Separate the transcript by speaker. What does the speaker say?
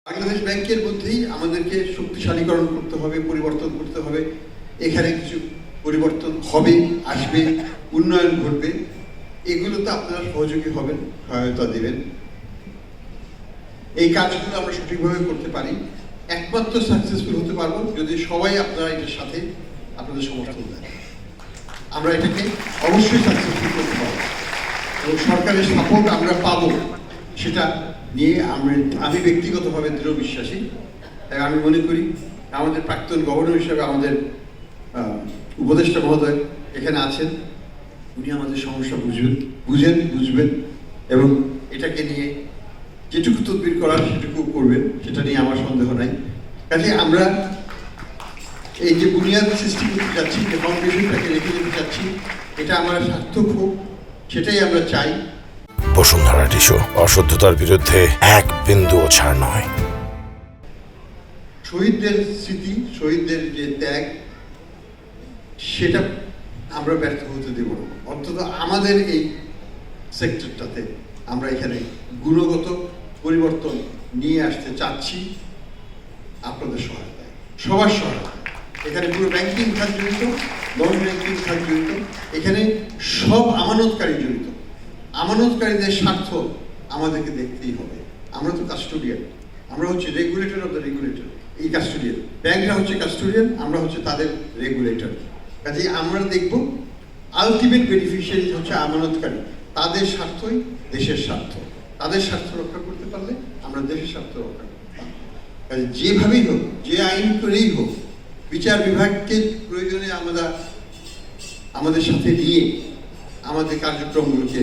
Speaker 1: বাংলাদেশ ব্যাংকের মধ্যেই আমাদেরকে শক্তিশালীকরণ করতে হবে, পরিবর্তন করতে হবে। এখানে কিছু পরিবর্তন হবে, আসবে, উন্নয়ন ঘটবে। এগুলোতে আপনারা সহযোগী হবেন, সহায়তা দেবেন। এই কাজগুলো আমরা সঠিকভাবে করতে পারি। একমাত্র সাকসেসফুল হতে পারবো যদি সবাই আপনারা এটার সাথে আপনাদের সমর্থন দেন। আমরা এটাকে অবশ্যই সাকসেসফুল করতে পারবো এবং সরকারের সাপোর্ট আমরা পাবো, সেটা নিয়ে আমি ব্যক্তিগতভাবে দৃঢ় বিশ্বাসী। তাই আমি মনে করি আমাদের প্রাক্তন গভর্নর হিসেবে আমাদের উপদেষ্টা মহোদয় এখানে আছেন, উনি আমাদের সমস্যা বুঝবেন এবং এটাকে নিয়ে যেটুকু তদবির করার সেটুকু করবেন, সেটা নিয়ে আমার সন্দেহ নাই। কাজে আমরা এই যে বুনিয়াদ সৃষ্টি করতে যাচ্ছি, যে ফাউন্ডেশনটাকে রেখে যেতে চাচ্ছি, এটা আমরা সার্থক হোক, সেটাই আমরা চাই।
Speaker 2: বসুন্ধরা টিস্যু, অশুদ্ধতার বিরুদ্ধে এক বিন্দুও ছাড় নয়।
Speaker 1: শহীদদের স্মৃতি, শহীদদের যে ত্যাগ, সেটা আমরা ব্যর্থ হতে দেব না। অন্তত আমাদের এই সেক্টরটাতে আমরা এখানে গুণগত পরিবর্তন নিয়ে আসতে চাচ্ছি আপনাদের সহায়তায়, সবার সহায়তায়। এখানে পুরো ব্যাংকিং খাত জড়িত, নন ব্যাংকিং খাত জড়িত, এখানে সব আমানতকারী জড়িত। আমানতকারীদের স্বার্থ আমাদেরকে দেখতেই হবে। আমরা তো কাস্টোডিয়ান, আমরা হচ্ছে রেগুলেটর অফ দ্য রেগুলেটর। এই কাস্টোডিয়ান ব্যাংকরা হচ্ছে কাস্টোডিয়ান, আমরা হচ্ছে তাদের রেগুলেটর। কাজেই আমরা দেখব আলটিমেট বেনিফিশিয়ারি হচ্ছে আমানতকারী, তাদের স্বার্থই দেশের স্বার্থ। তাদের স্বার্থ রক্ষা করতে পারলে আমরা দেশের স্বার্থ রক্ষা করতে পারব। কাজে যেভাবেই হোক, যে আইন করেই হোক, বিচার বিভাগকে প্রয়োজনে আমরা আমাদের সাথে নিয়ে আমাদের কার্যক্রমগুলোকে